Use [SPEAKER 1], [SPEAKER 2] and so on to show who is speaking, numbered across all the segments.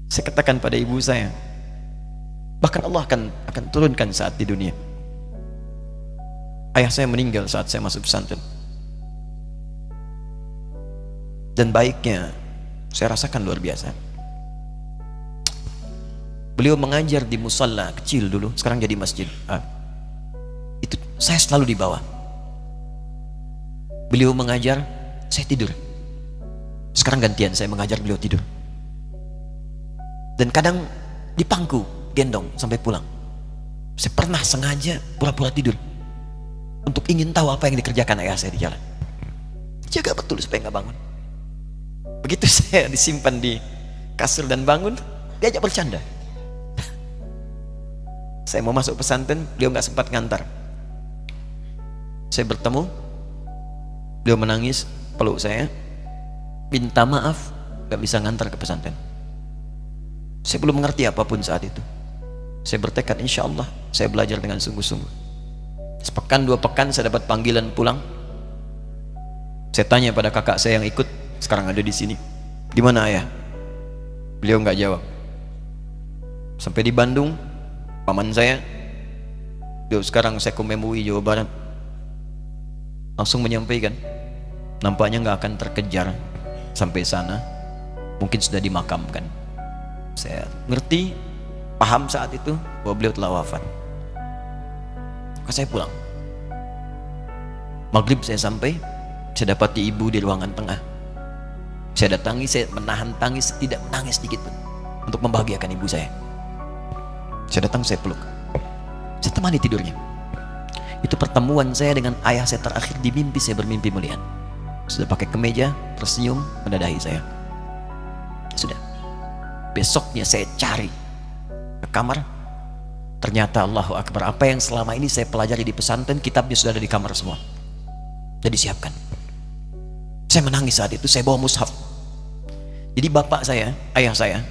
[SPEAKER 1] Saya katakan pada ibu saya, bahkan Allah akan turunkan saat di dunia. Ayah saya meninggal saat saya masuk pesantren, dan baiknya saya rasakan luar biasa. Beliau mengajar di musalla kecil dulu, sekarang jadi masjid. Itu saya selalu di bawah. Beliau mengajar, saya tidur. Sekarang gantian, saya mengajar, beliau tidur. Dan kadang dipangku, gendong sampai pulang. Saya pernah sengaja pura-pura tidur untuk ingin tahu apa yang dikerjakan ayah saya di jalan. Jaga betul supaya nggak bangun. Begitu saya disimpan di kasur dan bangun, diajak bercanda. Saya mau masuk pesantren, beliau nggak sempat ngantar. Saya bertemu, beliau menangis, peluk saya, minta maaf, nggak bisa ngantar ke pesantren. Saya belum mengerti apapun saat itu. Saya bertekad, insya Allah saya belajar dengan sungguh-sungguh. Sepekan 2 pekan saya dapat panggilan pulang. Saya tanya pada kakak saya yang ikut, sekarang ada di sini, di mana ayah? Beliau nggak jawab. Sampai di Bandung, paman saya, beliau sekarang Sekom MUI Jawa Barat, langsung menyampaikan, nampaknya nggak akan terkejar sampai sana, mungkin sudah dimakamkan. Saya ngerti, paham saat itu bahwa beliau telah wafat. Maka saya pulang. Maghrib saya sampai, saya dapati ibu di ruangan tengah. Saya datangi, saya menahan tangis, tidak menangis sedikit pun untuk membahagiakan ibu saya. Saya datang, saya peluk, saya temani tidurnya. Itu pertemuan saya dengan ayah saya terakhir di mimpi. Saya bermimpi melihat sudah pakai kemeja, tersenyum, mendadahi saya. Sudah. Besoknya saya cari ke kamar, ternyata Allahu Akbar, apa yang selama ini saya pelajari di pesantren, kitabnya sudah ada di kamar semua, sudah disiapkan. Saya menangis saat itu. Saya bawa mushaf. Jadi bapak saya, ayah saya,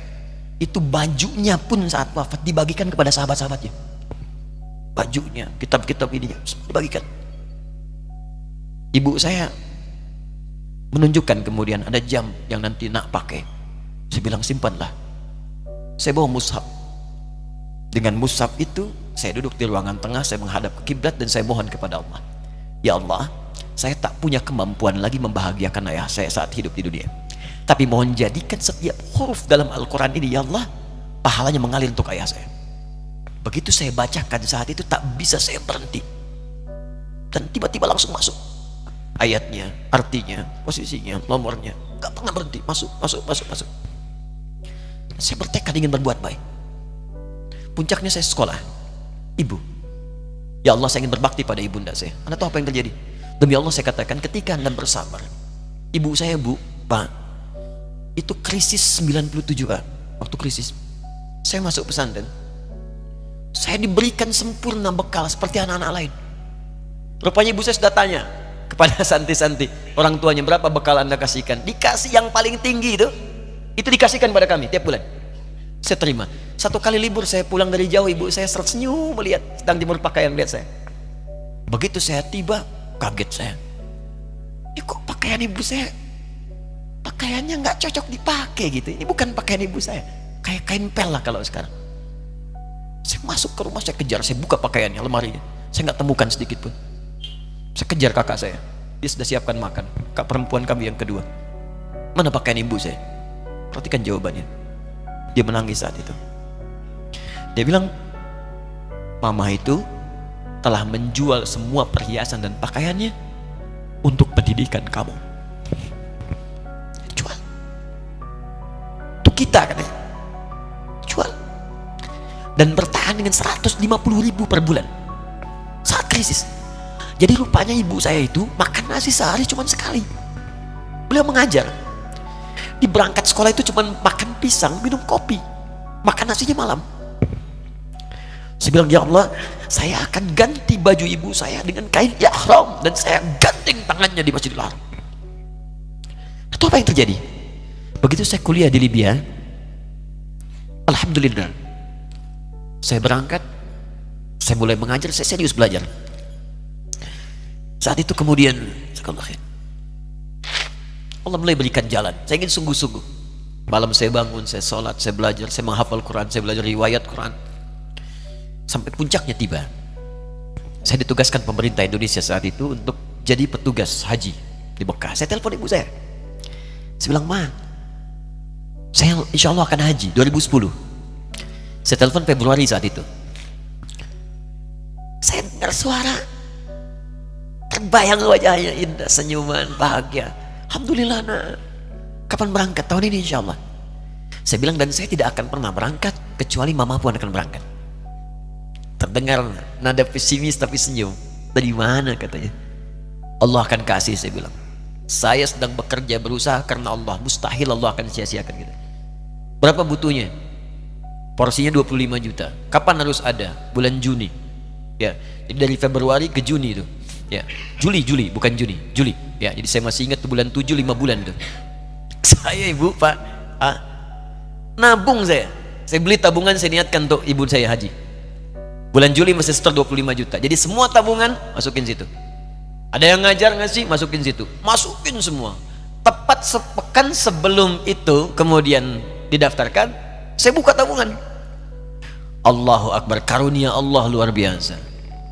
[SPEAKER 1] itu bajunya pun saat wafat dibagikan kepada sahabat-sahabatnya. Bajunya, kitab-kitab ini semua dibagikan. Ibu saya menunjukkan kemudian ada jam yang nanti nak pakai. Saya bilang simpanlah. Saya bawa mushaf. Dengan mushaf itu saya duduk di ruangan tengah, saya menghadap ke kiblat dan saya mohon kepada Allah, ya Allah, saya tak punya kemampuan lagi membahagiakan ayah saya saat hidup di dunia, tapi mohon jadikan setiap huruf dalam Al-Quran ini, ya Allah, pahalanya mengalir untuk ayah saya. Begitu saya bacakan saat itu, tak bisa saya berhenti, dan tiba-tiba langsung masuk ayatnya, artinya, posisinya, nomornya, gak pernah berhenti, masuk. Saya bertekad ingin berbuat baik. Puncaknya saya sekolah, ibu, ya Allah, saya ingin berbakti pada ibunda saya. Anda tahu apa yang terjadi? Demi Allah saya katakan, ketika Anda bersabar, ibu saya, bu, pak, itu krisis 97 Pak. Waktu krisis saya masuk pesantren, saya diberikan sempurna bekal seperti anak-anak lain. Rupanya ibu saya sudah tanya kepada santi-santi, orang tuanya, berapa bekal Anda kasihkan? Dikasih yang paling tinggi itu dikasihkan pada kami tiap bulan. Saya terima. Satu kali libur saya pulang dari jauh, ibu saya tersenyum melihat sedang jemur pakaian lihat saya. Begitu saya tiba, kaget saya. Kok pakaian ibu saya, pakaiannya nggak cocok dipakai gitu. Ini bukan pakaian ibu saya, kayak kain pel lah kalau sekarang. Saya masuk ke rumah, saya kejar, saya buka pakaiannya, lemarinya, saya nggak temukan sedikit pun. Saya kejar kakak saya, dia sudah siapkan makan. Kak perempuan kami yang kedua, mana pakaian ibu saya? Perhatikan jawabannya. Dia menangis saat itu. Dia bilang, mama itu telah menjual semua perhiasan dan pakaiannya untuk pendidikan kamu. Jual. Untuk kita katanya. Jual. Dan bertahan dengan 150.000 per bulan saat krisis. Jadi rupanya ibu saya itu makan nasi sehari cuma sekali. Beliau mengajar. Di berangkat sekolah itu cuma makan pisang, minum kopi, makan nasinya malam. Saya bilang, ya Allah, saya akan ganti baju ibu saya dengan kain ihram dan saya gandeng tangannya di Masjidil Haram. Itu apa yang terjadi? Begitu saya kuliah di Libya, alhamdulillah, saya berangkat, saya mulai mengajar, saya serius belajar. Saat itu kemudian Allah mulai berikan jalan. Saya ingin sungguh-sungguh. Malam saya bangun, saya sholat, saya belajar, saya menghafal Quran, saya belajar riwayat Quran. Sampai puncaknya tiba. Saya ditugaskan pemerintah Indonesia saat itu untuk jadi petugas haji di Mekah. Saya telepon ibu saya. Saya bilang, Ma, saya insya Allah akan haji 2010. Saya telepon Februari saat itu. Saya dengar suara, terbayang wajahnya indah, senyuman, bahagia. Alhamdulillah, nak. Kapan berangkat? Tahun ini insya Allah. Saya bilang, dan saya tidak akan pernah berangkat kecuali mama pun akan berangkat. Terdengar nada pesimis tapi senyum. Dari mana katanya? Allah akan kasih, saya bilang. Saya sedang bekerja berusaha karena Allah. Mustahil Allah akan sia-siakan kita. Berapa butuhnya? Porsinya 25 juta. Kapan harus ada? Bulan Juni. Ya, jadi dari Februari ke Juni itu. Ya, Juli bukan Juni, Juli. Ya, jadi saya masih ingat tuh bulan 7, 5 bulan itu. Saya ibu, Pak, nabung saya beli tabungan, saya niatkan untuk ibu saya haji. Bulan Juli masih setor 25 juta. Jadi semua tabungan masukin situ. Ada yang ngajar ngasih, masukin situ. Masukin semua. Tepat sepekan sebelum itu kemudian didaftarkan, saya buka tabungan. Allahu Akbar, karunia Allah luar biasa.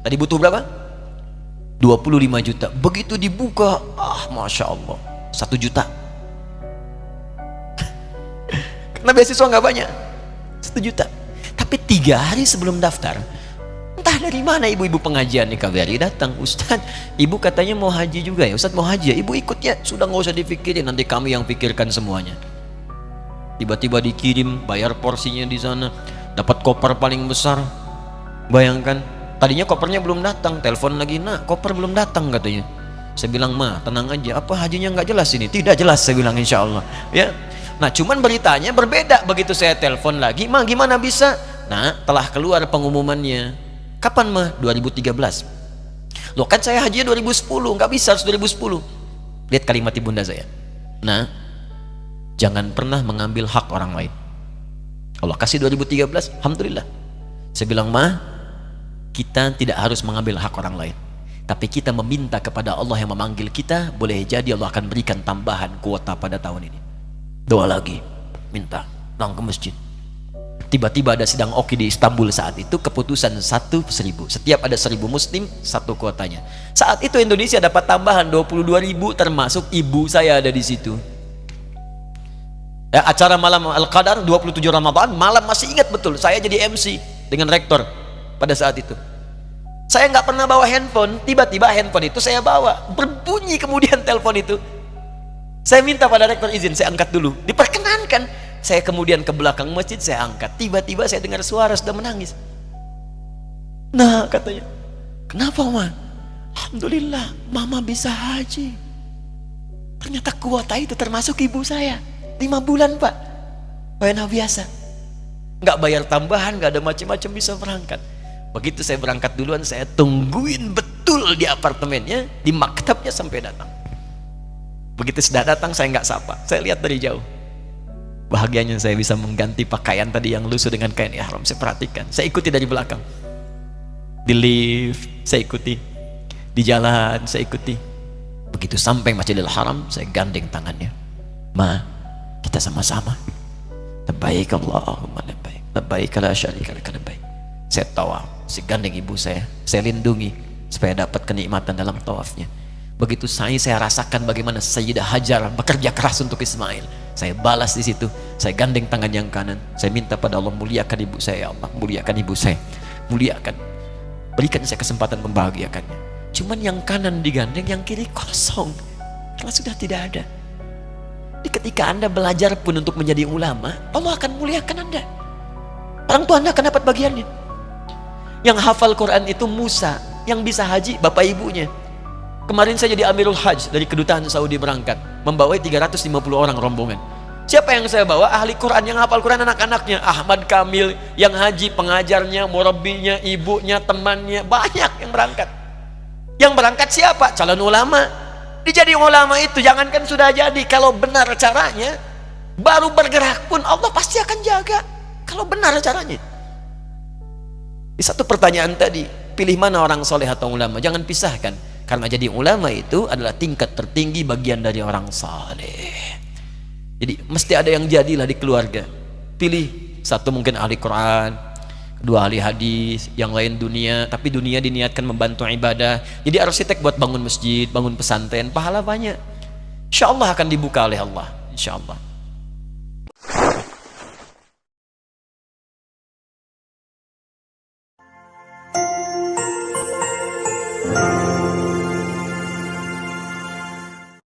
[SPEAKER 1] Tadi butuh berapa? 25 juta. Begitu dibuka, Masya Allah, 1 juta. Karena beasiswa nggak banyak, 1 juta. Tapi 3 hari sebelum daftar, entah dari mana ibu-ibu pengajian di KBRI datang, Ustadz, ibu katanya mau haji juga ya, Ustadz mau haji ya, ibu ikut ya. Sudah nggak usah dipikirin, nanti kami yang pikirkan semuanya. Tiba-tiba dikirim, bayar porsinya di sana, dapat koper paling besar. Bayangkan, tadinya kopernya belum datang, telepon lagi, nak koper belum datang katanya. Saya bilang, Ma, tenang aja, apa hajinya nggak jelas ini? Tidak jelas, saya bilang, insya Allah. Ya. Nah, cuman beritanya berbeda. Begitu saya telepon lagi, Ma, gimana bisa? Nah, telah keluar pengumumannya. Kapan, Ma? 2013. Loh, kan saya hajinya 2010, nggak bisa, harus 2010. Lihat kalimat ibunda saya. Nah, jangan pernah mengambil hak orang lain. Allah kasih 2013, alhamdulillah. Saya bilang, Ma, kita tidak harus mengambil hak orang lain, tapi kita meminta kepada Allah yang memanggil kita. Boleh jadi Allah akan berikan tambahan kuota pada tahun ini. Doa lagi, minta, pulang ke masjid. Tiba-tiba ada sidang Oki di Istanbul saat itu, keputusan 1.000. Setiap ada 1.000 muslim, 1 kuotanya. Saat itu Indonesia dapat tambahan 22.000, termasuk ibu saya ada di situ. Ya, acara malam Al-Qadar 27 Ramadan, malam masih ingat betul, saya jadi MC dengan rektor pada saat itu. Saya nggak pernah bawa handphone, tiba-tiba handphone itu saya bawa, berbunyi kemudian telepon itu. Saya minta pada rektor izin, saya angkat dulu, diperkenankan. Saya kemudian ke belakang masjid, saya angkat. Tiba-tiba saya dengar suara sudah menangis. Nah, katanya, kenapa, Ma? Alhamdulillah, Mama bisa haji. Ternyata kuota itu termasuk ibu saya. 5 bulan, Pak. Enak biasa. Nggak bayar tambahan, nggak ada macam-macam, bisa berangkat. Begitu saya berangkat duluan, saya tungguin betul di apartemennya, di maktabnya sampai datang. Begitu sudah datang, saya nggak sapa, saya lihat dari jauh. Bahagianya saya bisa mengganti pakaian tadi yang lusuh dengan kain ihram. Saya perhatikan, saya ikuti dari belakang. Di lift, saya ikuti. Di jalan, saya ikuti. Begitu sampai Masjidil Haram, saya gandeng tangannya. Ma, kita sama-sama. Labbaik Allahumma labbaik. Labbaik la syarika laka labbaik. Saya tawaf, saya gandeng ibu saya lindungi supaya dapat kenikmatan dalam tawafnya. Begitu saya rasakan bagaimana Sayyidah Hajar bekerja keras untuk Ismail. Saya balas di situ. Saya gandeng tangan yang kanan. Saya minta pada Allah, muliakan ibu saya, ya Allah, muliakan ibu saya, muliakan, berikan saya kesempatan membahagiakannya. Cuman yang kanan digandeng, yang kiri kosong, karena sudah tidak ada. Jadi ketika Anda belajar pun untuk menjadi ulama, Allah akan muliakan Anda. Orang tua Anda akan dapat bagiannya. Yang hafal Quran itu Musa, yang bisa haji bapak ibunya. Kemarin saya jadi Amirul Hajj dari kedutaan Saudi berangkat, membawa 350 orang rombongan. Siapa yang saya bawa? Ahli Quran, yang hafal Quran anak-anaknya. Ahmad Kamil, yang haji, pengajarnya, murabbinya, ibunya, temannya, banyak yang berangkat. Yang berangkat siapa? Calon ulama. Dijadi ulama itu, jangankan sudah jadi, kalau benar caranya, baru bergerak pun Allah pasti akan jaga. Kalau benar caranya. Di satu pertanyaan tadi, pilih mana orang soleh atau ulama? Jangan pisahkan. Karena jadi ulama itu adalah tingkat tertinggi bagian dari orang saleh. Jadi mesti ada yang jadilah di keluarga. Pilih satu mungkin ahli Quran, kedua ahli hadis, yang lain dunia, tapi dunia diniatkan membantu ibadah. Jadi arsitek buat bangun masjid, bangun pesantren, pahala banyak. Insya Allah akan dibuka oleh Allah. Insya Allah.